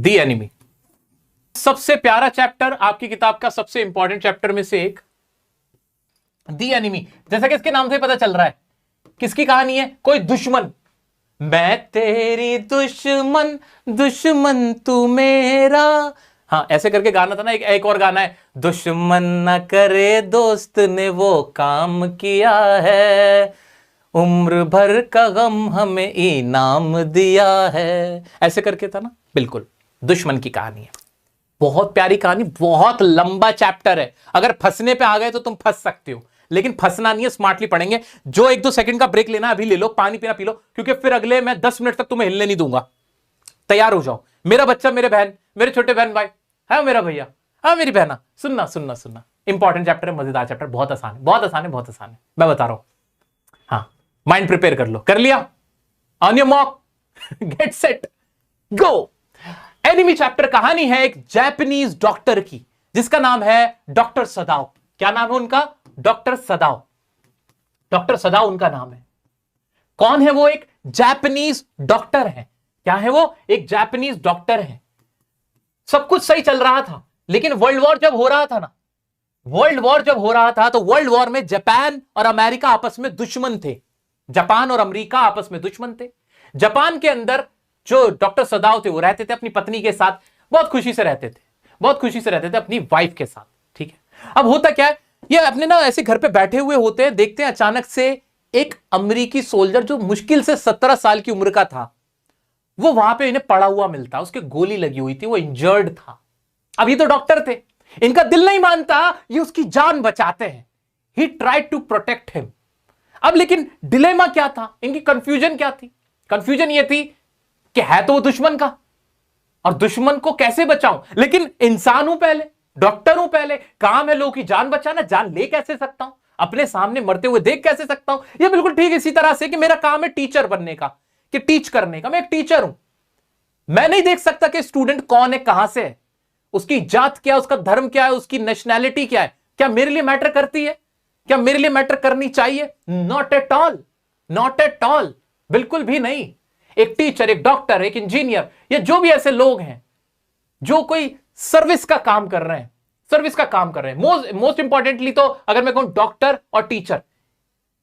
दी enemy. सबसे प्यारा chapter आपकी किताब का, सबसे इंपॉर्टेंट चैप्टर में से एक, दी एनिमी। जैसा कि इसके नाम से पता चल रहा है किसकी कहानी है, कोई दुश्मन, मैं तेरी दुश्मन दुश्मन तू मेरा। हाँ, ऐसे करके गाना था ना। एक और गाना है, दुश्मन न करे दोस्त ने वो काम किया है, उम्र भर का गम हमें इनाम दिया है, ऐसे करके था ना। बिल्कुल दुश्मन की कहानी है। बहुत प्यारी कहानी, बहुत लंबा चैप्टर है। अगर फंसने पे आ गए तो तुम फंस सकते हो, लेकिन फंसना नहीं है, स्मार्टली पढ़ेंगे। जो 1-2 सेकंड का ब्रेक लेना अभी ले लो, पानी पीना पी लो, क्योंकि फिर अगले मैं 10 मिनट तक तुम्हें हिलने नहीं दूंगा। तैयार हो जाओ। मेरा बच्चा, मेरे बहन, मेरे छोटे बहन भाई, हाँ मेरा भैया, हाँ मेरी बहना, सुनना सुनना सुनना। इंपॉर्टेंट चैप्टर है, मजेदार चैप्टर, बहुत आसान है, बहुत आसान है, बहुत आसान है, मैं बता रहा हूं। हाँ, माइंड प्रिपेयर कर लो। कर लिया? On your mock, get set, go. Enemy chapter कहानी है एक जापानीज डॉक्टर की, जिसका नाम है डॉक्टर सदाओ। क्या नाम है उनका? डॉक्टर सदाओ। डॉक्टर सदाओ उनका नाम है। कौन है वो? एक जापानीज डॉक्टर है। क्या है वो? एक जापानीज डॉक्टर है। सब कुछ सही चल रहा था, लेकिन वर्ल्ड वॉर जब हो रहा था ना, वर्ल्ड वॉर जब हो रहा था, तो वर्ल्ड वॉर में जापान और अमेरिका आपस में दुश्मन थे। जापान और अमेरिका आपस में दुश्मन थे। जापान के अंदर जो डॉक्टर सदाओ थे, वो रहते थे अपनी पत्नी के साथ, बहुत खुशी से रहते थे, बहुत खुशी से रहते थे अपनी वाइफ के साथ। ठीक है, अब होता क्या है, ये अपने ना ऐसे घर पे बैठे हुए होते हैं, देखते हैं अचानक से एक अमेरिकी सोल्जर जो मुश्किल से 17 साल की उम्र का था, वो वहां पे इन्हें पड़ा हुआ मिलता। उसके गोली लगी हुई थी, वो इंजर्ड था। अब ये तो डॉक्टर थे, इनका दिल नहीं मानता, ये उसकी जान बचाते हैं। He tried to protect him. अब लेकिन डिलेमा क्या था, इनकी कंफ्यूजन क्या थी? कंफ्यूजन ये थी कि है तो वो दुश्मन का, और दुश्मन को कैसे बचाऊं, लेकिन इंसान हूं पहले, डॉक्टर हूं पहले, काम है लोगों की जान बचाना, जान ले कैसे सकता हूं, अपने सामने मरते हुए देख कैसे सकता हूं। ये बिल्कुल ठीक इसी तरह से कि मेरा काम है टीचर बनने का, कि टीच करने का। मैं एक टीचर हूं, मैं नहीं देख सकता कि स्टूडेंट कौन है, कहां से है, उसकी जात क्या है, उसका धर्म क्या है, उसकी नेशनैलिटी क्या है। क्या मेरे लिए मैटर करती है? क्या मेरे लिए मैटर करनी चाहिए? Not at all, not at all, बिल्कुल भी नहीं। एक टीचर, एक डॉक्टर, एक इंजीनियर, या जो भी ऐसे लोग हैं जो कोई सर्विस का काम कर रहे हैं, सर्विस का काम कर रहे हैं। मोस्ट इंपॉर्टेंटली तो अगर मैं कहूं डॉक्टर और टीचर,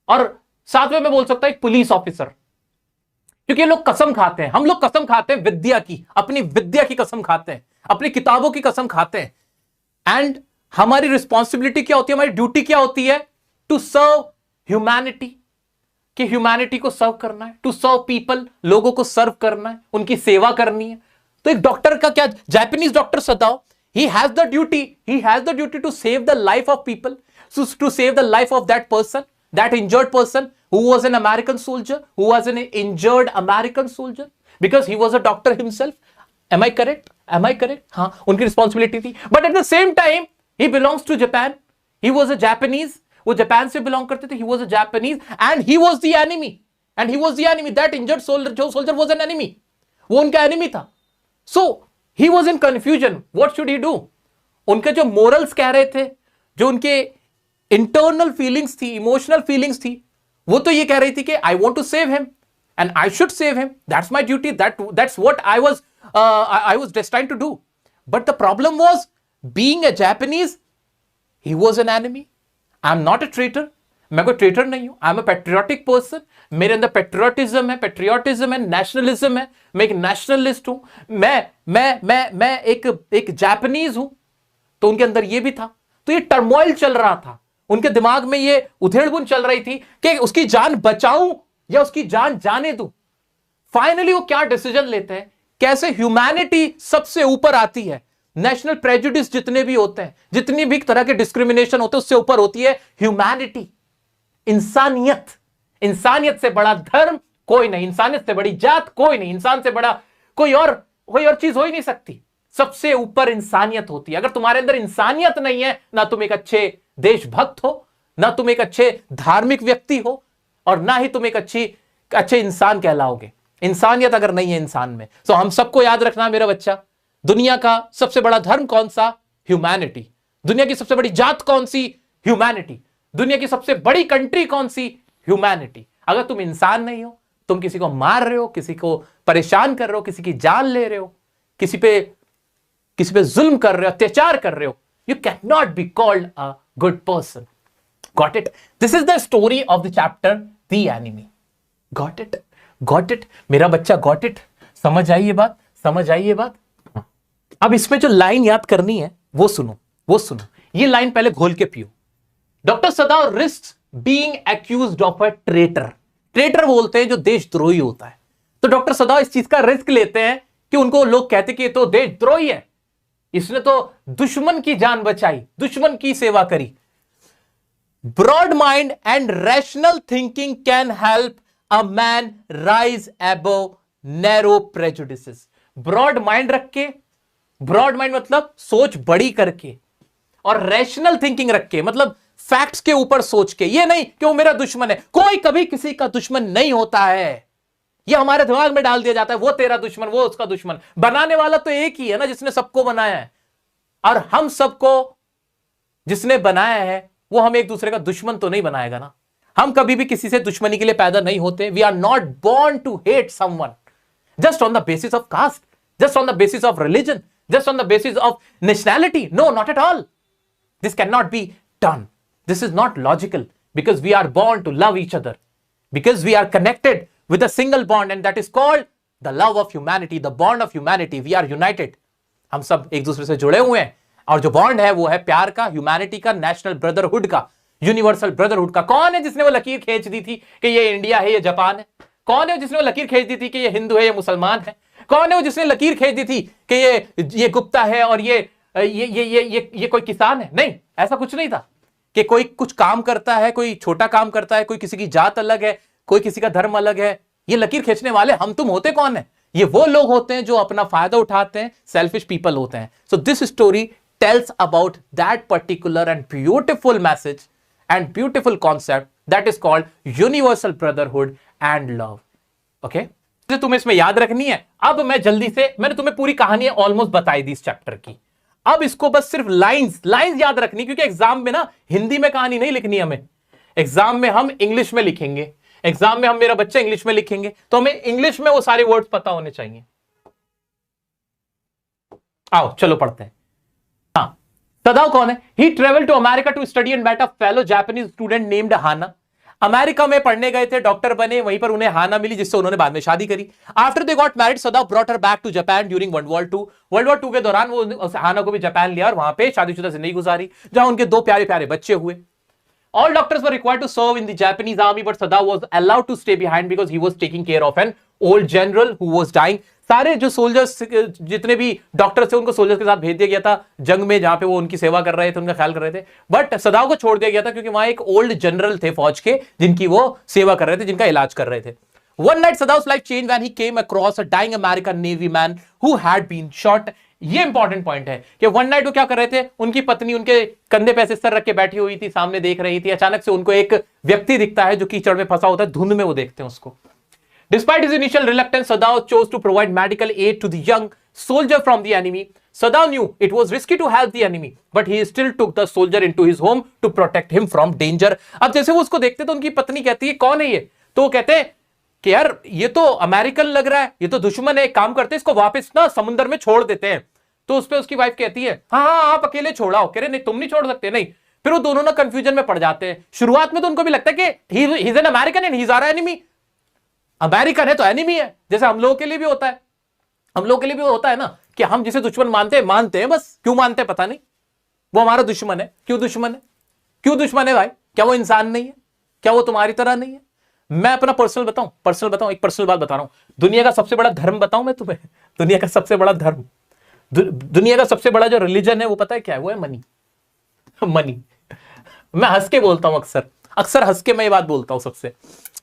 और साथ में मैं बोल सकता हूं एक पुलिस ऑफिसर, क्योंकि ये लोग कसम खाते हैं, हम लोग कसम खाते हैं विद्या की, अपनी विद्या की कसम खाते हैं, अपनी किताबों की कसम खाते हैं। एंड हमारी रिस्पॉन्सिबिलिटी क्या होती है, हमारी ड्यूटी क्या होती है? टू सर्व ह्यूमैनिटी, कि ह्यूमैनिटी को सर्व करना है, टू सर्व पीपल, लोगों को सर्व करना है, उनकी सेवा करनी है। तो एक डॉक्टर का क्या, Japanese doctor Sadao, he has the duty to save the life of people, to save the life of that person, that injured person who was an American soldier, who was an injured American soldier, because he was a doctor himself. Am I correct? Am I correct? हाँ, उनकी responsibility थी। But at the same time he belongs to Japan, he was a Japanese, वो Japan से belong करते थे, he was a Japanese and he was the enemy, and he was the enemy, that injured soldier, जो soldier was an enemy, वो उनका enemy था। So he was in confusion, what should he do? उनके जो morals कह रहे थे, जो उनके internal feelings थी, emotional feelings थी, वो तो ये कह रही थी कि I want to save him and I should save him, that's my duty, that's what I was destined to do. But the problem was, being a Japanese, he was an enemy. I am not a traitor, मैं कोई traitor नहीं हूं, I am a patriotic person, मेरे अंदर patriotism है, nationalism है, मैं एक नेशनलिस्ट हूं, मैं एक जापानीज हूं। तो उनके अंदर ये भी था। तो ये टर्मोइल चल रहा था, उनके दिमाग में ये उधेड़बुन चल रही थी कि उसकी जान बचाऊं या उसकी जान जाने दूं। फाइनली वो क्या डिसीजन लेते हैं, कैसे ह्यूमैनिटी सबसे ऊपर आती है। नेशनल प्रेजुडिस जितने भी होते हैं, जितनी भी तरह के डिस्क्रिमिनेशन होते हैं, उससे ऊपर होती है ह्यूमैनिटी, इंसानियत। इंसानियत से बड़ा धर्म कोई नहीं, इंसानियत से बड़ी जात कोई नहीं, इंसान से बड़ा कोई और चीज हो ही नहीं सकती। सबसे ऊपर इंसानियत होती है। अगर तुम्हारे अंदर इंसानियत नहीं है, ना तुम एक अच्छे देशभक्त हो, ना तुम एक अच्छे धार्मिक व्यक्ति हो, और ना ही तुम एक अच्छे इंसान कहलाओगे। इंसानियत अगर नहीं है इंसान में, तो हम सबको याद रखना मेरा बच्चा, दुनिया का सबसे बड़ा धर्म कौन सा? ह्यूमैनिटी। दुनिया की सबसे बड़ी जात कौन सी? ह्यूमैनिटी। दुनिया की सबसे बड़ी कंट्री कौन सी? ह्यूमैनिटी। अगर तुम इंसान नहीं हो, तुम किसी को मार रहे हो, किसी को परेशान कर रहे हो, किसी की जान ले रहे हो, किसी पे जुल्म कर रहे हो, अत्याचार कर रहे हो, you can not be called a good person. Got it? This is the story of the chapter the enemy. Got it? Got it मेरा बच्चा? Got it? समझ आई ये बात? समझ आई ये बात? अब इसमें जो लाइन याद करनी है वो सुनो, वो सुनो। ये लाइन पहले घोल के पियो। Doctor सदाव risk being accused of a traitor. Traitor बोलते हैं जो देशद्रोही होता है। तो डॉक्टर सदाव इस चीज का रिस्क लेते हैं कि उनको लोग कहते कि ये तो देशद्रोही है, इसने तो दुश्मन की जान बचाई, दुश्मन की सेवा करी। Broad mind and rational thinking can help a man rise above narrow prejudices. Broad mind रख के, ब्रॉड माइंड मतलब सोच बड़ी करके, और रैशनल थिंकिंग रख के मतलब फैक्ट्स के ऊपर सोच के। ये नहीं कि वो मेरा दुश्मन है, कोई कभी किसी का दुश्मन नहीं होता है। ये हमारे दिमाग में डाल दिया जाता है, वो तेरा दुश्मन, वो उसका दुश्मन। बनाने वाला तो एक ही है ना, जिसने सबको बनाया है। और हम सबको जिसने बनाया है वो हम एक दूसरे का दुश्मन तो नहीं बनाएगा ना। हम कभी भी किसी से दुश्मनी के लिए पैदा नहीं होते। We are not born to hate someone just on the basis of caste, just on the basis of religion, just on the basis of nationality. No, not at all. This cannot be done. This is not logical, because we are born to love each other, because we are connected with a single bond, and that is called the love of humanity, the bond of humanity. We are united. हम सब एक दूसरे से जुड़े हुए हैं, और जो बॉन्ड है वो है प्यार का, ह्यूमैनिटी का, नेशनल ब्रदरहुड का, यूनिवर्सल ब्रदरहुड का। कौन है जिसने वो लकीर खींच दी थी कि ये इंडिया है, ये जापान है? कौन है जिसने वो लकीर खींच दी थी कि ये हिंदू है, ये मुसलमान है? कौन है वो जिसने लकीर खींच दी थी कि ये गुप्ता है और ये कोई किसान है? नहीं, ऐसा कुछ नहीं था कि कोई कुछ काम करता है, कोई छोटा काम करता है, कोई किसी की जात अलग है, कोई किसी का धर्म अलग है। ये लकीर खींचने वाले हम तुम होते कौन है? ये वो लोग होते हैं जो अपना फायदा उठाते हैं, सेल्फिश पीपल होते हैं। So this story tells about that particular and beautiful message and beautiful concept that is called universal brotherhood and love. Okay, तुम्हें इसमें याद रखनी है। अब मैं जल्दी से, मैंने तुम्हें पूरी कहानी ऑलमोस्ट बताई दी इस चैप्टर की। अब इसको बस सिर्फ लाइंस याद रखनी, क्योंकि एग्जाम में ना हिंदी में कहानी नहीं लिखनी हमें। एग्जाम में हम इंग्लिश में लिखेंगे, एग्जाम में हम, मेरा बच्चा इंग्लिश में लिखेंगे, तो हमें इंग्लिश में वो सारे वर्ड्स पता होने चाहिए। आओ चलो पढ़ते हैं। हाँ, सदाव कौन है? He travel to America to study and met a fellow Japanese student named Hana. America में पढ़ने गए थे, डॉक्टर बने, वहीं पर उन्हें हाना मिली, जिससे उन्होंने बाद में शादी करी। After they got married, Sadao brought her back to Japan during World War 2। World War 2 के दौरान वो हाना को भी जापान लिया और वहां पे शादीशुदा जिंदगी गुजारी, जहां उनके 2 प्यारे प्यारे बच्चे हुए। All doctors were required to serve in the Japanese army, but Sadav was allowed to stay behind because he was taking care of an old general who was dying. सारे जो सोल्जर्स, जितने भी डॉक्टर्स थे, उनको soldiers के साथ भेज दिया गया था जंग में, जहां पे वो उनकी सेवा कर रहे थे, उनका ख्याल कर रहे थे। बट सदाव को छोड़ दिया गया था क्योंकि वहां एक ओल्ड जनरल थे फौज के, जिनकी वो सेवा कर रहे थे, जिनका इलाज कर रहे थे। One night Sadav's life changed when he came across a dying American Navy man who had been shot. ये इंपॉर्टेंट पॉइंट है कि वन नाइट वो क्या कर रहे थे, उनकी पत्नी उनके कंधे पे ऐसे सर रख के बैठी हुई थी, सामने देख रही थी। अचानक से उनको एक व्यक्ति दिखता है जो कीचड़ में फंसा होता है, धुंध में वो देखते हैं उसको। Despite his initial reluctance, Sadav chose to provide medical aid to the young soldier from the enemy. Sadav knew it was risky to help the enemy, but he still took the soldier into his home to protect him from danger. अब जैसे वो उसको देखते तो उनकी पत्नी कहती है, कौन है ये? तो वो कहते हैं कि यार ये तो अमेरिकन लग रहा है, ये तो दुश्मन है, एक काम करते हैं इसको वापस ना समुद्र में छोड़ देते हैं। तो उस पे उसकी वाइफ कहती है, हाँ आप अकेले छोड़ाओ। कह रहे नहीं, तुम नहीं छोड़ सकते। नहीं, फिर वो दोनों ना कंफ्यूजन में पड़ जाते हैं। शुरुआत में तो उनको भी लगता है कि he is an American and he is our enemy. American है तो एनिमी है, जैसे हम लोगों के लिए भी होता है। हम लोगों के लिए भी होता है ना कि हम जिसे दुश्मन मानते हैं बस। क्यों मानते हैं पता नहीं, वो हमारा दुश्मन है। क्यों दुश्मन है? क्यों दुश्मन है भाई? क्या वो इंसान नहीं है? क्या वो तुम्हारी तरह नहीं है? मैं अपना पर्सनल बताऊं, एक पर्सनल बात बता रहा हूं। दुनिया का सबसे बड़ा धर्म बताऊं मैं तुम्हें? दुनिया का सबसे बड़ा धर्म, दुनिया का सबसे बड़ा जो रिलीजन है, वो पता है क्या है? वो है मनी। मनी। मैं हंस के बोलता हूं, अक्सर हंस के मैं ये बात बोलता हूं सबसे,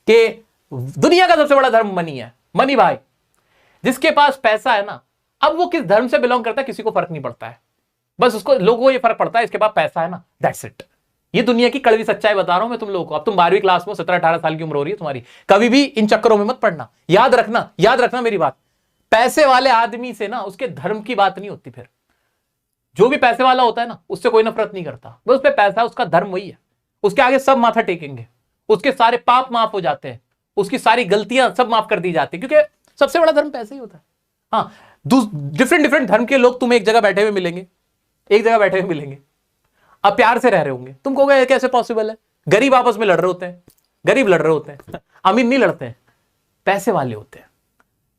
कि दुनिया का सबसे बड़ा धर्म मनी है। मनी भाई, जिसके पास पैसा है ना, अब वो किस धर्म से बिलोंग करता है किसी को फर्क नहीं पड़ता है। बस उसको, लोगों को ये फर्क पड़ता है इसके पास पैसा है ना, दैट्स इट। ये दुनिया की कड़वी सच्चाई बता रहा हूं मैं तुम लोगों को। अब तुम 12वीं क्लास में, 17-18 साल की उम्र हो रही है तुम्हारी। कभी भी इन चक्करों में मत पड़ना। याद रखना मेरी बात। पैसे वाले आदमी से ना उसके धर्म की बात नहीं होती। फिर जो भी पैसे वाला होता है ना, उससे कोई नफरत नहीं करता। बस उस पे पैसा है, उसका धर्म वही है। उसके आगे सब माथा टेकेंगे, उसके सारे पाप माफ हो जाते हैं, उसकी सारी गलतियां सब माफ कर दी जाती है, क्योंकि सबसे बड़ा धर्म पैसे ही होता है। हाँ, डिफरेंट डिफरेंट धर्म के लोग तुम्हें एक जगह बैठे हुए मिलेंगे, एक जगह बैठे हुए मिलेंगे, अब प्यार से रह रहे होंगे। तुम कहोगे कैसे पॉसिबल है? गरीब आपस में लड़ रहे होते हैं, गरीब लड़ रहे होते हैं, अमीर नहीं लड़ते हैं, पैसे वाले होते हैं।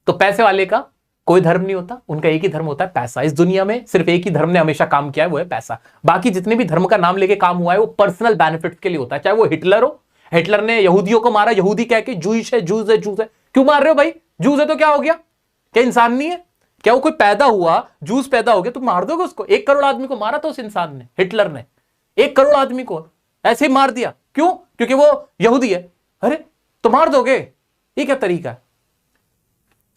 तो पैसे वाले का कोई धर्म नहीं होता, उनका एक ही धर्म होता है पैसा। इस दुनिया में सिर्फ एक ही धर्म ने हमेशा काम किया है, वो है पैसा। बाकी जितने भी धर्म का नाम लेके काम हुआ है वो पर्सनल बेनिफिट के लिए होता है। चाहे वो हिटलर हो, हिटलर ने यहूदियों को मारा, यहूदी कह के जूइश है, जूस है, जूस है। क्यों मार रहे हो भाई? जूस है तो क्या हो गया? क्या इंसान नहीं है? क्या वो कोई पैदा हुआ, जूस पैदा हो गया, तुम मार दोगे उसको? 1 करोड़ आदमी को मारा था उस इंसान ने, हिटलर ने 1 करोड़ आदमी को ऐसे ही मार दिया। क्यों? क्योंकि वो यहूदी है। अरे तो मार दोगे? ये क्या तरीका है?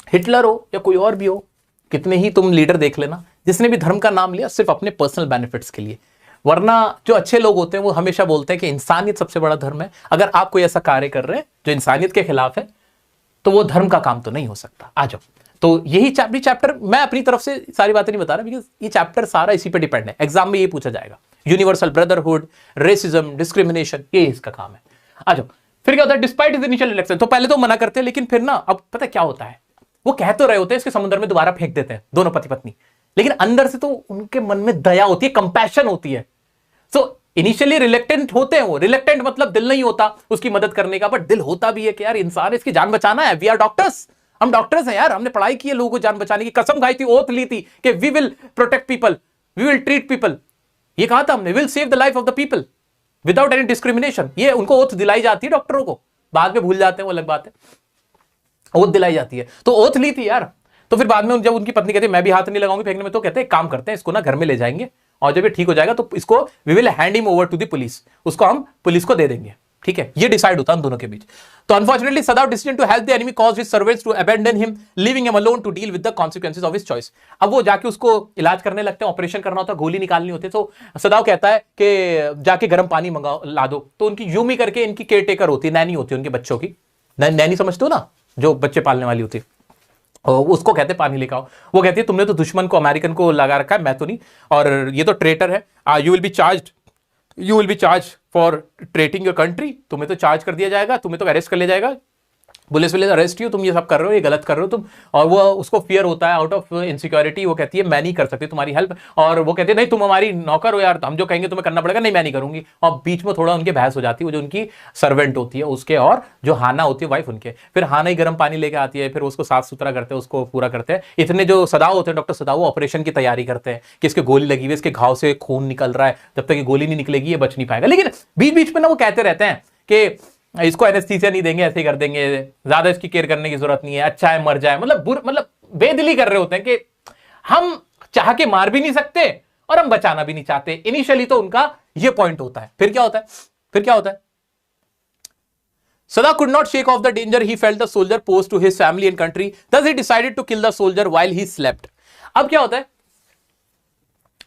हिटलर हो या कोई और भी हो, कितने ही तुम लीडर देख लेना, जिसने भी धर्म का नाम लिया सिर्फ अपने पर्सनल बेनिफिट्स के लिए। वरना जो अच्छे लोग होते हैं वो हमेशा बोलते हैं कि इंसानियत सबसे बड़ा धर्म है। अगर आप कोई ऐसा कार्य कर रहे हैं जो इंसानियत के खिलाफ है तो वो धर्म का काम तो नहीं हो सकता। आ जाओ, तो यही चैप्टर, मैं अपनी तरफ से सारी बातें नहीं बता रहा, बिकॉज ये चैप्टर सारा इसी पे डिपेंड है। एग्जाम में ये पूछा जाएगा, यूनिवर्सल ब्रदरहुड, रेसिज्म, डिस्क्रिमिनेशन, ये इसका काम है। आ जाओ, फिर क्या होता है? डिस्पाइट इज इनिशियल इलेक्शन, तो पहले तो मना करते हैं, लेकिन फिर ना, अब पता क्या होता है, वो कह तो रहे होते हैं इसके समुद्र में दोबारा फेंक देते हैं दोनों पति पत्नी, लेकिन अंदर से तो उनके मन में दया होती है, कंपैशन होती है। सो इनिशियली रिलेक्टेंट होते हैं वो, रिलेक्टेंट मतलब दिल नहीं होता उसकी मदद करने का, बट दिल होता भी है कि यार इंसान, इसकी जान बचाना है। वी आर डॉक्टर्स, हम डॉक्टर्स हैं यार, हमने पढ़ाई की है लोगों को जान बचाने की, कसम खाई थी, ओथ ली थी कि we will protect people, we will treat people, ये कहा था हमने, will save the life of the people without any discrimination. ये उनको ओथ दिलाई जाती है डॉक्टरों को, बाद में भूल जाते हैं, वो अलग बात है, ओथ दिलाई जाती है। तो ओथ ली थी यार। तो फिर बाद में जब उनकी पत्नी कहती है मैं भी हाथ नहीं लगाऊंगी फेंकने में, तो कहते हैं काम करते हैं, इसको ना घर में ले जाएंगे और जब ये ठीक हो जाएगा तो इसको we will hand him over to the police, उसको हम पुलिस को दे देंगे। ठीक है, ये डिसाइड होता है उन दोनों के बीच। तो unfortunately Sadao decision to help the enemy caused his servants to abandon him, leaving him alone to deal with the consequences of his choice. अब वो जाके उसको इलाज करने लगते हैं, ऑपरेशन करना होता है, गोली निकालनी होती है। तो सदाव कहता है कि जाके गर्म पानी मंगाओ, ला दो। तो उनकी यूमी करके इनकी केयर टेकर होती है, नैनी होती है उनके बच्चों की, नैनी समझते हो ना, जो बच्चे पालने वाली होती है, उसको कहते पानी लेकर आओ। वो कहती है तुमने तो दुश्मन को, अमेरिकन को लगा रखा है, मैं तो नहीं, और ये तो ट्रेटर है, you will be charge for treating your country, तुम्हें तो चार्ज कर दिया जाएगा, तुम्हें तो अरेस्ट कर लिया जाएगा, पुलिस वाले अरेस्ट हो, तुम ये सब कर रहे हो, ये गलत कर रहे हो तुम। और वो उसको फियर होता है, आउट ऑफ इनसिक्योरिटी, वो कहती है मैं नहीं कर सकती तुम्हारी हेल्प, और वो कहती है नहीं तुम हमारी नौकर हो यार, हम जो कहेंगे तुम्हें करना पड़ेगा, नहीं मैं नहीं करूंगी। और बीच में थोड़ा उनकी बहस हो जाती है, वो जो उनकी सर्वेंट होती है उसके और जो हाना होती है वाइफ उनके, फिर हाना ही गर्म पानी लेके आती है, फिर उसको साफ सुथरा करते हैं, उसको पूरा करते हैं। इतने जो सदाव होते हैं, डॉक्टर सदाव, वो ऑपरेशन की तैयारी करते हैं कि इसके गोली लगी हुई, इसके घाव से खून निकल रहा है, जब तक ये गोली नहीं निकलेगी ये बच नहीं पाएगा। लेकिन बीच बीच में ना वो कहते रहते हैं कि इसको एनेस्थीसिया नहीं देंगे, ऐसे ही कर देंगे, ज्यादा इसकी केयर करने की जरूरत नहीं है, अच्छा है मर जाए, मतलब बेदिली कर रहे होते हैं कि हम चाह के मार भी नहीं सकते और हम बचाना भी नहीं चाहते। इनिशियली तो उनका ये पॉइंट होता है। फिर क्या होता है? Sada could not shake off the danger he felt the soldier posed to his family and country. Thus he decided to kill the soldier while he slept. अब क्या होता है?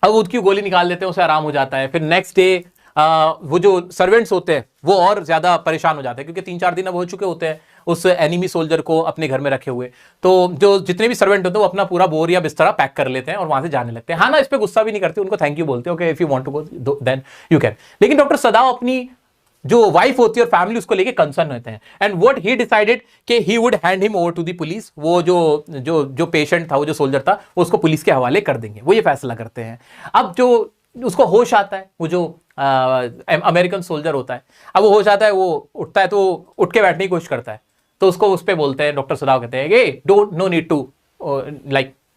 अब उसकी गोली निकाल देते हैं, उसे आराम हो जाता है। फिर नेक्स्ट डे वो जो सर्वेंट्स होते हैं वो और ज्यादा परेशान हो जाते हैं, क्योंकि 3-4 दिन अब हो चुके होते हैं उस एनिमी सोल्जर को अपने घर में रखे हुए। तो जो जितने भी सर्वेंट होते हैं वो अपना पूरा बोर या बिस्तरा पैक कर लेते हैं और वहां से जाने लगते हैं। हाँ ना, इस पे गुस्सा भी नहीं करते, उनको थैंक यू बोलते हैं, okay if you want to go then you can. लेकिन डॉक्टर सदाव अपनी जो वाइफ होती है और फैमिली, उसको लेके कंसर्न होते हैं। एंड व्हाट ही डिसाइडेड कि he would hand him over to the police. वो जो पेशेंट था, वो जो सोल्जर था, वो उसको पुलिस के हवाले कर देंगे, वो ये फैसला करते हैं। अब जो उसको होश आता है, वो जो अमेरिकन सोल्जर होता है, अब वो होश आता है, वो उठता है, तो उठ के बैठने की कोशिश करता है, तो उसको उस पर बोलते हैं, डॉक्टर सदाव कहते हैं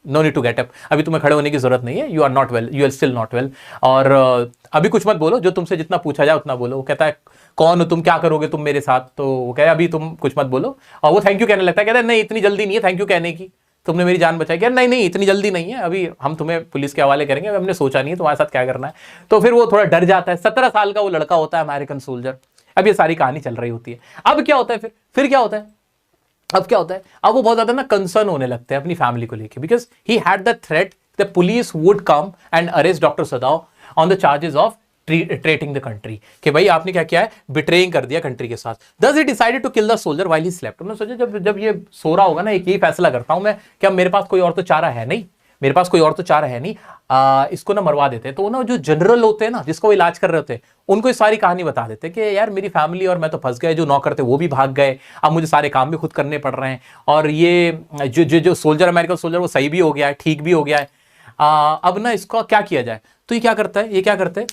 no need to get up, अभी तुम्हें खड़े होने की जरूरत नहीं है, you are not well, you are still not well, और अभी कुछ मत बोलो, जो तुमसे जितना पूछा जाए उतना बोलो। वो कहता है कौन हो तुम, क्या करोगे तुम मेरे साथ? तो वो कहे अभी तुम कुछ मत बोलो, और वो थैंक यू कहने लगता है। कहता है नहीं इतनी जल्दी नहीं है थैंक यू कहने की, तुमने मेरी जान बचाई। क्या नहीं इतनी जल्दी नहीं है, अभी हम तुम्हें पुलिस के हवाले करेंगे, हमने सोचा नहीं है तुम्हारे साथ क्या करना है। तो फिर वो थोड़ा डर जाता है। 17 साल का वो लड़का होता है, अमेरिकन सोल्जर। अब ये सारी कहानी चल रही होती है। अब क्या होता है फिर क्या होता है? अब वो बहुत ज्यादा ना कंसर्न होने लगते हैं अपनी फैमिली को लेके, because he had the threat the police would come and arrest doctor सदाव on the charges of treating the country, कि भाई आपने क्या किया है, बिट्रेइंग कर दिया कंट्री के साथ। Thus he decided to kill the soldier while he slept. उन्होंने सोचा जब ये सो रहा होगा ना, एक यही फैसला करता हूं मैं कि अब मेरे पास कोई और तो चारा है नहीं, मेरे पास कोई और तो चारा है नहीं, इसको ना मरवा देते हैं। तो ना जो जनरल होते हैं ना, जिसको वो इलाज कर रहे होते हैं, उनको ये सारी कहानी बता देते हैं कि यार मेरी फैमिली और मैं तो फंस गए, जो नौकर थे वो भी भाग गए, अब मुझे सारे काम भी खुद करने पड़ रहे हैं, और ये जो सोल्जर, अमेरिकन सोल्जर, वो सही भी हो गया है, ठीक भी हो गया है, अब ना इसका क्या किया जाए। तो ये क्या करता है, ये क्या करते हैं,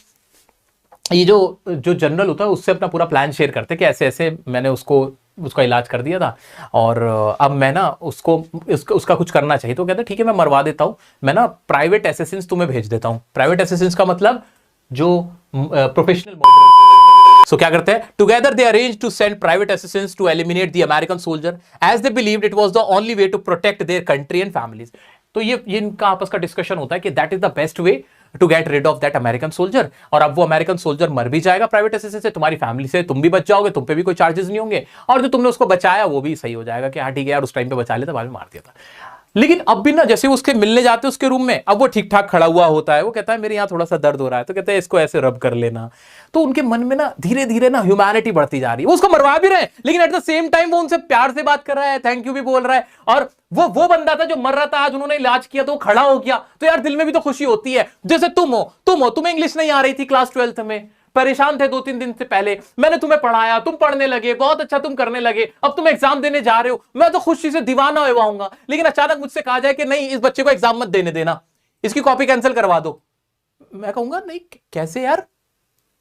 ये जो जनरल होता है उससे अपना पूरा प्लान शेयर करते हैं कि ऐसे ऐसे मैंने उसका इलाज कर दिया था, और अब मैं ना उसका कुछ करना चाहिए। तो कहते हैं ठीक है मैं मरवा देता हूं, मैं ना प्राइवेट असेसिन्स तुम्हें भेज देता हूं। प्राइवेट असेसिन्स का मतलब जो प्रोफेशनल मर्डरर्स। सो क्या करते हैं, together they arrange to send private assassins to eliminate the American soldier as they believed it was the only way to protect their country and families. तो ये इनका आपस का डिस्कशन होता है कि that is the best way to get rid of that American soldier. और अब वो अमेरिकन सोल्जर मर भी जाएगा प्राइवेट असेसिन से, तुम्हारी फैमिली से तुम भी बच जाओगे, तुम पे भी कोई चार्जेस नहीं होंगे, और जो तुमने उसको बचाया वो भी सही हो जाएगा कि हाँ ठीक है यार उस टाइम पे बचा लेता, बाद में मार दिया था। लेकिन अब भी ना जैसे उसके मिलने जाते उसके रूम में, अब वो ठीक ठाक खड़ा हुआ होता है, वो कहता है मेरे यहाँ थोड़ा सा दर्द हो रहा है, तो कहते हैं इसको ऐसे रब कर लेना। तो उनके मन में ना धीरे धीरे ना ह्यूमैनिटी बढ़ती जा रही है। वो उसको मरवा भी रहे हैं, लेकिन एट द सेम टाइम वो उनसे प्यार से बात कर रहा है, थैंक यू भी बोल रहा है। और वो बंदा था जो मर रहा था, आज उन्होंने इलाज किया तो वो खड़ा हो गया, तो यार दिल में भी तो खुशी होती है। जैसे तुम्हें इंग्लिश नहीं आ रही थी क्लास 12th में, परेशान थे 2-3 दिन से पहले, मैंने तुम्हें पढ़ाया, तुम पढ़ने लगे, बहुत अच्छा तुम करने लगे, अब तुम एग्जाम देने जा रहे हो, मैं तो खुशी से दीवाना हुआ हूंगा। लेकिन अचानक मुझसे कहा जाए कि नहीं इस बच्चे को एग्जाम मत देने देना, इसकी कॉपी कैंसिल करवा दो, मैं कहूंगा नहीं कैसे यार,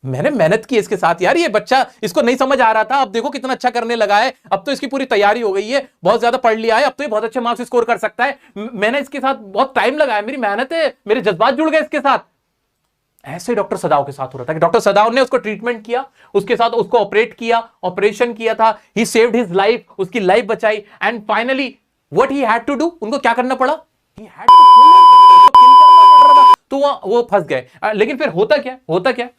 मैंने मेहनत की इसके साथ यार, ये बच्चा इसको नहीं समझ आ रहा था, अब देखो कितना अच्छा करने लगा है, अब तो इसकी पूरी तैयारी हो गई है, बहुत ज्यादा पढ़ लिया है, अब तो ये बहुत अच्छे मार्क्स स्कोर कर सकता है, मैंने इसके साथ बहुत टाइम लगाया, मेरी मेहनत है, मेरे जज्बात जुड़ गए इसके साथ। ऐसे डॉक्टर सदाव के साथ हो रहा था कि डॉक्टर सदाव ने उसको ट्रीटमेंट किया, उसके साथ उसको ऑपरेशन किया था, ही सेव्ड हिज लाइफ, उसकी लाइफ बचाई, and finally what he had to do, उनको क्या करना पड़ा, ही हैड टू किल करना पड़ रहा था, तो वो फंस गए। लेकिन फिर होता क्या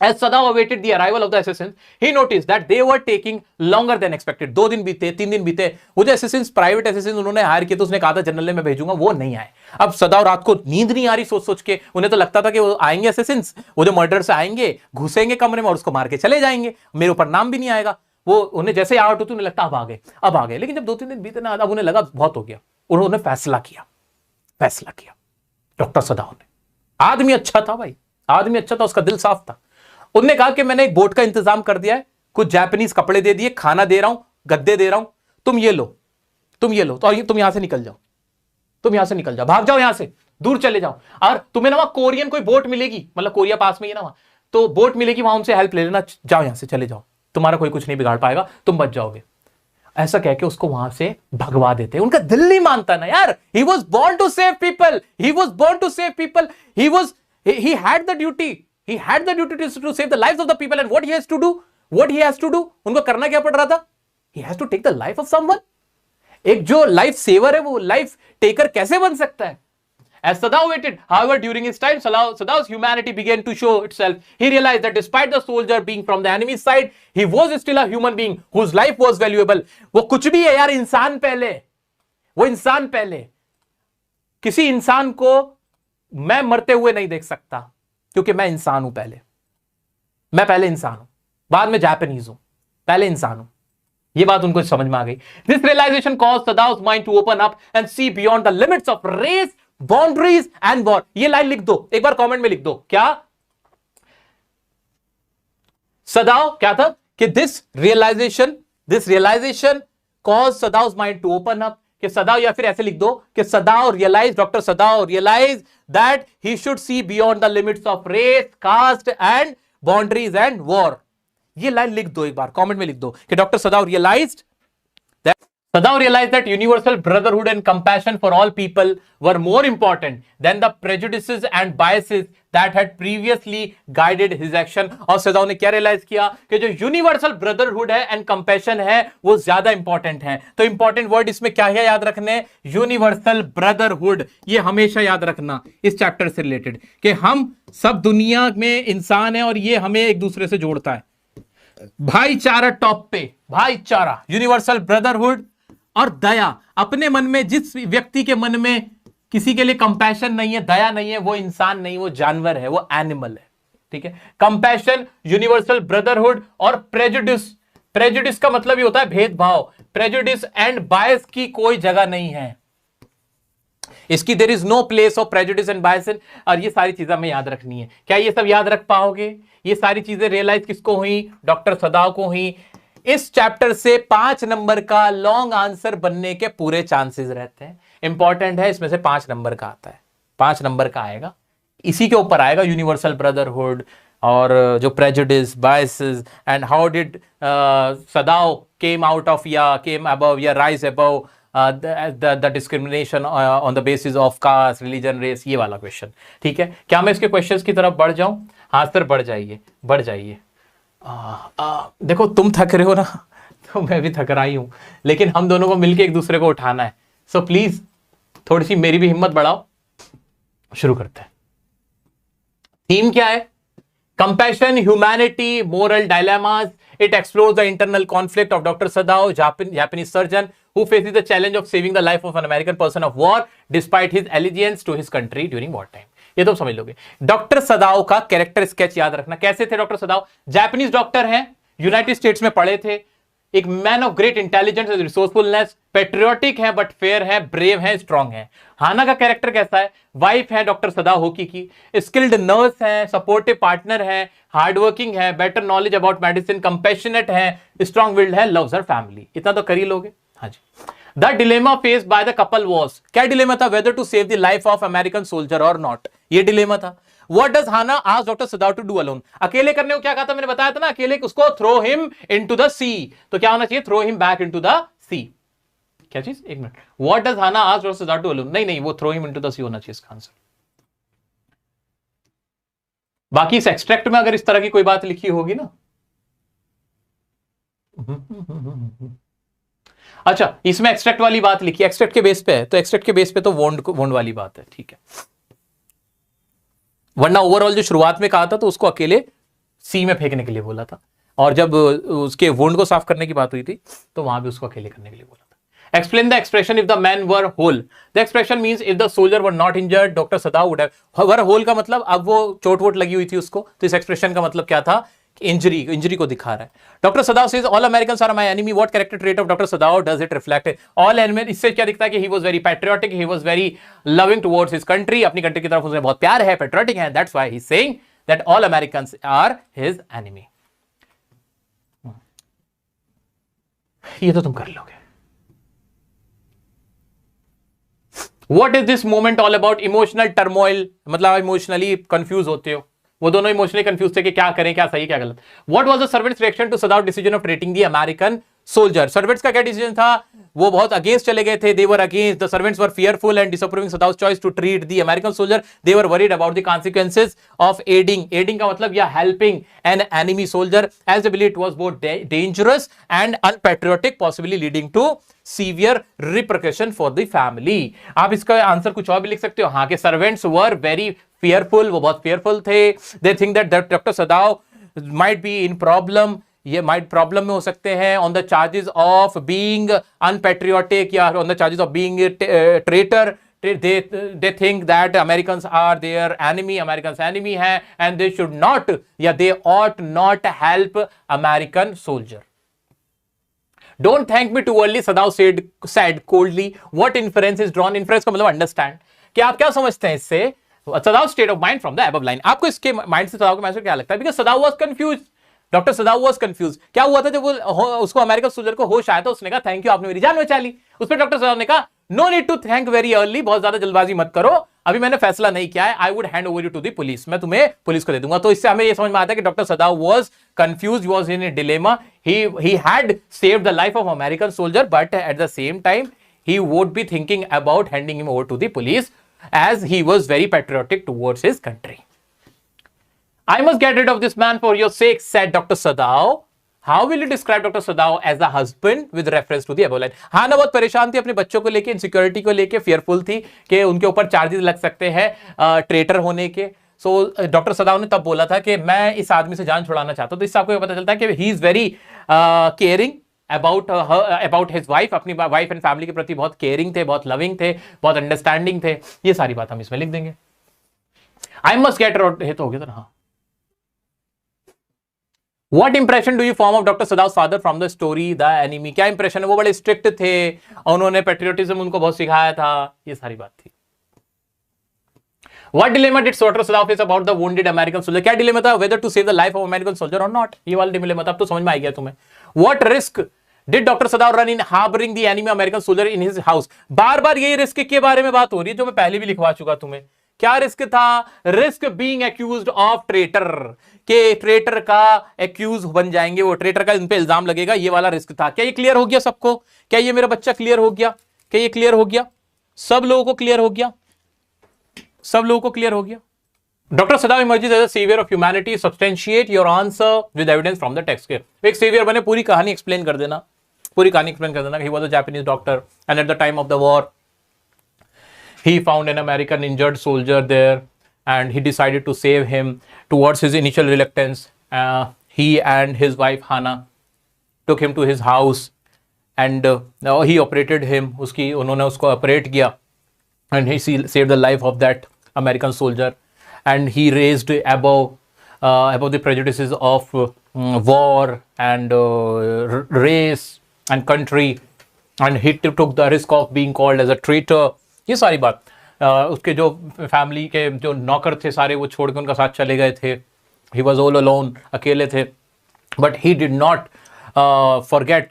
As Sadao awaited the arrival of the assassins, he noticed that they were taking longer than expected. 2 दिन बीते, 3 दिन बीते, वो जो assassins, प्राइवेट assassins उन्होंने हायर किए, तो उसने कहा था जनरल ने मैं भेजूंगा, वो नहीं आए। अब सदाव रात को नींद नहीं आ रही सोच के, उन्हें तो लगता था कि वो आएंगे assassins, वो जो मर्डर से आएंगे, घुसेंगे कमरे में और उसको मार के चले जाएंगे, मेरे ऊपर नाम भी नहीं आएगा। वो उन्हें जैसे आउट होती उन्हें लगता अब आ गए। लेकिन जब 2-3 दिन बीते ना, अब उन्हें लगा बहुत हो गया, उन्होंने फैसला किया डॉक्टर सदाव ने। आदमी अच्छा था भाई, आदमी अच्छा था, उसका दिल साफ था। उन्होंने कहा कि मैंने एक बोट का इंतजाम कर दिया है, कुछ जापानीज कपड़े दे दिए, खाना दे रहा हूं, गद्दे दे रहा हूं, तुम ये लो, तो तुम यहां से निकल जाओ, भाग जाओ यहां से, दूर चले जाओ, और तुम्हें ना वहां कोरियन कोई बोट मिलेगी, मतलब कोरिया पास में ही ना वहां, तो बोट मिलेगी, वहां उनसे हेल्प ले लेना, जाओ यहां से, चले जाओ, तुम्हारा कोई कुछ नहीं बिगाड़ पाएगा, तुम बच जाओगे। ऐसा कह के उसको वहां से भगवा देते। उनका दिल नहीं मानता ना यार, he was born to save people, he had the duty to save the lives of the people, and what he has to do, उनको करना क्या पड़ रहा था, he has to take the life of someone। एक जो life saver है वो लाइफ टेकर कैसे बन सकता है। As Sadao waited, however, during his time, Sadao's humanity began to show itself. He realized that despite the soldier being from the enemy side, he was still a human being whose life was valuable. वो कुछ भी है यार, इंसान पहले, किसी इंसान को मैं मरते हुए नहीं देख सकता, क्योंकि मैं इंसान हूं मैं पहले इंसान हूं, बाद में जापानीज हूं, पहले इंसान हूं। ये बात उनको समझ में आ गई। This realization caused Sadao's mind to open up and see beyond the limits of race, boundaries and war। ये लाइन लिख दो, एक बार कमेंट में लिख दो, क्या सदाओ क्या था कि this realization caused Sadao's mind to open up, कि सदाओ, या फिर ऐसे लिख दो कि Sadao realise, doctor Sadao realise that he should see beyond the limits of race, caste and boundaries and war. ये लाइन लिख दो, एक बार कमेंट में लिख दो कि doctor Sadao realised that universal brotherhood and compassion for all people were more important than the prejudices and biases that had previously guided his action। और सदाओ ने क्या रियलाइज किया कि जो यूनिवर्सल ब्रदरहुड है एंड कंपैशन है वो ज्यादा इंपॉर्टेंट है। तो इंपॉर्टेंट वर्ड इसमें क्या है याद रखने, यूनिवर्सल ब्रदरहुड, ये हमेशा याद रखना इस चैप्टर से रिलेटेड, कि हम सब दुनिया में इंसान है और ये हमें एक दूसरे से जोड़ता है। भाईचारा टॉप पे, भाईचारा, यूनिवर्सल ब्रदरहुड और दया। अपने मन में, जिस व्यक्ति के मन में किसी के लिए कंपैशन नहीं है, दया नहीं है, वो इंसान नहीं, वो जानवर है, वो एनिमल है। ठीक है, कंपैशन, यूनिवर्सल ब्रदरहुड और प्रेजुडिस का मतलब ये होता है भेदभाव। प्रेजुडिस एंड बायस की कोई जगह नहीं है। इसकी there is no place of prejudice and bias. और ये सारी चीजें हमें याद रखनी है। क्या ये सब याद रख पाओगे? ये सारी चीजें रियलाइज किसको हुई? डॉक्टर सदाव को हुई। इस चैप्टर से 5 नंबर का लॉन्ग आंसर बनने के पूरे चांसेस रहते हैं। इंपॉर्टेंट है, इसमें से 5 नंबर का आता है, 5 नंबर का आएगा। इसी के ऊपर आएगा यूनिवर्सल ब्रदरहुड और जो prejudice, biases and how did Sadao came out of या केम अबव या rise above the discrimination on the basis of caste, religion, race, ये वाला क्वेश्चन। ठीक है, क्या मैं इसके क्वेश्चंस की तरफ बढ़ जाऊं? हाँ सर बढ़ जाइए, बढ़ जाइए। देखो तुम थक रहे हो ना, तो मैं भी थक रहा ही हूं, लेकिन हम दोनों को मिलकर एक दूसरे को उठाना है। सो प्लीज थोड़ी सी मेरी भी हिम्मत बढ़ाओ। शुरू करते हैं। थीम क्या है? Compassion, humanity, moral dilemmas. It explores the internal conflict of Dr. Sadao, Japanese surgeon who faces the challenge of saving the life of an American person of war despite his allegiance to his country during wartime. ये तो समझ लोगे। Doctor सदाओ का character sketch याद रखना। कैसे थे doctor सदाओ? Japanese doctor हैं, यूनाइटेड स्टेट्स में पढ़े थे, एक man of great intelligence and resourcefulness, patriotic है बट फेयर है, ब्रेव है, स्ट्रांग है। हाना का कैरेक्टर कैसा है? वाइफ है डॉक्टर सदाओ होकी की, स्किल्ड नर्स है, सपोर्टिव पार्टनर है, हार्डवर्किंग है, better knowledge about medicine, compassionate है, स्ट्रांग विल्ड है, लव्स हर फैमिली। इतना तो कर ही लोगे। हाँ जी। The dilemma faced by the couple was, क्या डिलेमा था? Whether to save the life of American soldier और नॉट, ये डिलेमा था। What does Hannah ask Dr. Sadao to do alone? अकेले करने को क्या कहा था? मैंने बताया था ना, अकेले उसको throw him into the sea. तो क्या होना चाहिए? Throw him back into the sea. क्या चीज? एक minute. What does Hannah ask Dr. Sadao to alone? नहीं, वो थ्रो हिम इनटू द सी होना चाहिए इसका आंसर। बाकी इस एक्सट्रैक्ट में अगर इस तरह की कोई बात लिखी होगी ना, अच्छा इसमें एक्सट्रैक्ट वाली बात लिखी, एक्सट्रैक्ट के बेस पे है, तो एक्सट्रैक्ट के बेस पे तो वोंड वाली बात है। ठीक है, वरना ओवरऑल जो शुरुआत में कहा था तो उसको अकेले सी में फेंकने के लिए बोला था, और जब उसके वुंड को साफ करने की बात हुई थी तो वहां भी उसको अकेले करने के लिए बोला था। Explain the expression if the man were whole. The expression means if the soldier were not injured doctor Sadao would have. Were whole का मतलब, अब वो चोट वोट लगी हुई थी उसको, तो इस एक्सप्रेशन का मतलब क्या था? इंजरी को दिखा रहा है। Doctor Sadao says all Americans are my enemy. What character trait of doctor Sadao does it reflect? All enemy, इससे क्या दिखता है कि he was very patriotic, he was very loving towards his country, अपनी कंट्री की तरफ उसे बहुत प्यार है, पैट्रियोटिक है। That's why he is saying that all Americans are his enemy. ये तो तुम कर लोगे। What is this moment all about? Emotional turmoil, मतलब इमोशनली कंफ्यूज होते हो। वो दोनों इमोशनली कंफ्यूज थे कि क्या करें, क्या सही क्या गलत। What was the servants' reaction to Sadao's decision of treating the American soldier? Servants का क्या डिसीजन था? वो बहुत अगेंस्ट चले गए थे। They were against. The servants were fearful and disapproving Sadao's choice to treat the American soldier. They were worried about the consequences of aiding. Aiding का मतलब या helping an enemy soldier, as they believed it was both dangerous and unpatriotic, possibly leading to severe repercussion for the family. आप इसका answer कुछ और भी लिख सकते हो। हाँ, के सर्वेंट्स वर वेरी fearful, वो बहुत fearful थे। They think that Dr. Sadao might be in problem, ये माइट प्रॉब्लम में हो सकते हैं on the charges of being unpatriotic या on the charges of being traitor. they think that Americans are their enemy, Americans enemy है, and they should not, या they ought not help American soldier. Don't thank me too early, Sadao said coldly. What inference is drawn? Inference का मतलब understand, कि आप क्या समझते हैं इससे? Sadao state of mind from the above line. आपको इसके माइंड से सदाओ के माइंड से क्या लगता है? Because Sadao was confused. Doctor Sadao was confuse. क्या हुआ था जब वो उसको अमेरिकन सोल्जर को होश आया था, उसने कहा थैंक यू, आपने मेरी जान बचा ली। उस पर डॉक्टर सदाओ ने कहा no need to thank very early, बहुत ज्यादा जल्दबाजी मत करो, अभी मैंने फैसला नहीं किया है। I would hand over you to the police, मैं तुम्हें पुलिस को दे दूंगा। तो इससे हमें यह समझ में आता है कि doctor Sadao was confuse, was in A dilemma. He had saved the life of American soldier, but at the same time he would be thinking about handing him over to the police as he was very patriotic towards his country. I must get rid of this man for your sake, said Dr. Sadao. How will you describe Dr. Sadao as a husband with reference to the above line? हाँ ना, बहुत परेशान थी अपने बच्चों को लेके, insecurity को लेके, fearful थी कि उनके ऊपर चार्जेस लग सकते हैं ट्रेटर होने के। सो डॉक्टर सदाओ ने तब बोला था कि मैं इस आदमी से जान छुड़ाना चाहता हूं। तो इससे आपको पता चलता है कि he is very caring about his wife, अपनी वाइफ एंड फैमिली के प्रति बहुत केयरिंग थे, बहुत लविंग थे, बहुत अंडरस्टैंडिंग थे। ये सारी बात हम इसमें लिख देंगे। आई मस्ट गेट आउट, ये तो हो गया था। हाँ, What impression do you form of Dr. Sadao's father from the story The Enemy? क्या इंप्रेशन है? वो बड़े स्ट्रिक्ट थे, उन्होंने पेट्रियोटिज्म उनको बहुत सिखाया था, ये सारी बात थी। What dilemma did doctor Sadao face about the wounded American soldier? क्या डिलेमा था? Whether to save the life of American soldier और नॉट। ये वाला डिलेमा था, अब तो समझ में आ गया तुम्हें। What risk did doctor Sadao run in harbouring the enemy American soldier in his house? बार बार यही रिस्क के बारे में बात हो रही है जो मैं पहले भी लिखवा चुका तुम्हें। क्या रिस्क था? Risk being accused of traitor, के ट्रेटर का एक्यूज बन जाएंगे, वो ट्रेटर का इन पे इल्जाम लगेगा, ये वाला रिस्क था। क्या ये क्लियर हो गया सबको? क्या ये मेरा बच्चा क्लियर हो गया? क्या ये क्लियर हो गया? सब लोगों को क्लियर हो गया? सब लोगों को क्लियर हो गया? Doctor Sadao emerges as a saviour of humanity, substantiate your answer with evidence from the text. के एक सेवियर बने, पूरी कहानी एक्सप्लेन कर देना, पूरी कहानी एक्सप्लेन कर देना। He was a Japanese doctor and at the time of the war he found an American injured soldier there and he decided to save him. Towards his initial reluctance, he and his wife Hannah took him to his house and he operated him. उन्होंने उसको operate किया and he saved the life of that American soldier and he raised above the prejudices of war and race and country and he took the risk of being called as a traitor. ये सारी बात उसके जो family के जो नौकर थे सारे वो छोड़ के उनका साथ चले गए थे। ही वॉज ऑल अलोन, अकेले थे, but he did not forget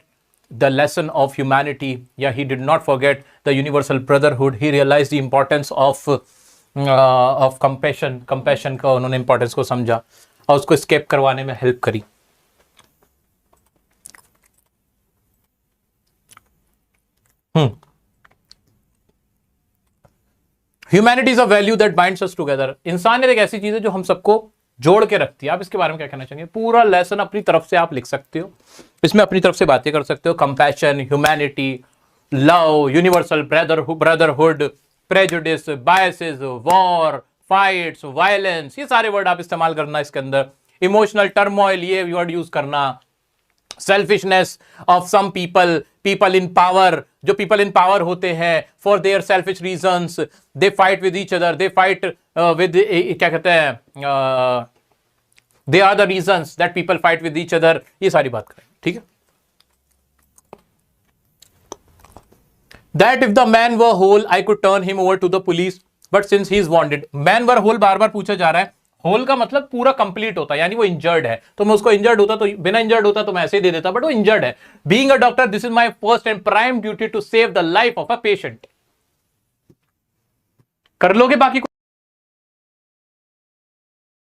the lesson of humanity या he did not forget the universal brotherhood. He realise the importance of compassion का उन्होंने इंपॉर्टेंस को समझा और उसको एस्केप करवाने में हेल्प करी। Humanity is a value that binds us together. इंसानियत एक ऐसी चीज है जो हम सबको जोड़ के रखती है। आप इसके बारे में क्या कहना चाहेंगे? पूरा लेसन अपनी तरफ से आप लिख सकते हो, इसमें अपनी तरफ से बातें कर सकते हो। Compassion, humanity, love, universal brotherhood, prejudice, biases, war, fights, violence, ये सारे वर्ड आप इस्तेमाल करना इसके अंदर। इमोशनल टर्मोइल, ये वर्ड यूज करना। Selfishness of some people, people in power, जो पीपल इन पावर होते हैं for their selfish reasons, they fight with each other, they fight with क्या कहते हैं, they are the reasons that people fight with each other. ये सारी बात करें, ठीक है। That if the man were whole I could turn him over to the police but since he is wanted. Man were whole बार बार पूछा जा रहा है। होल का मतलब पूरा कंप्लीट होता है, यानी वो इंजर्ड है, तो मैं उसको इंजर्ड होता तो बिना इंजर्ड होता तो मैं ऐसे ही दे देता, बट वो इंजर्ड है। Being a doctor this is my first and prime duty to save the life of a patient. कर लोगे बाकी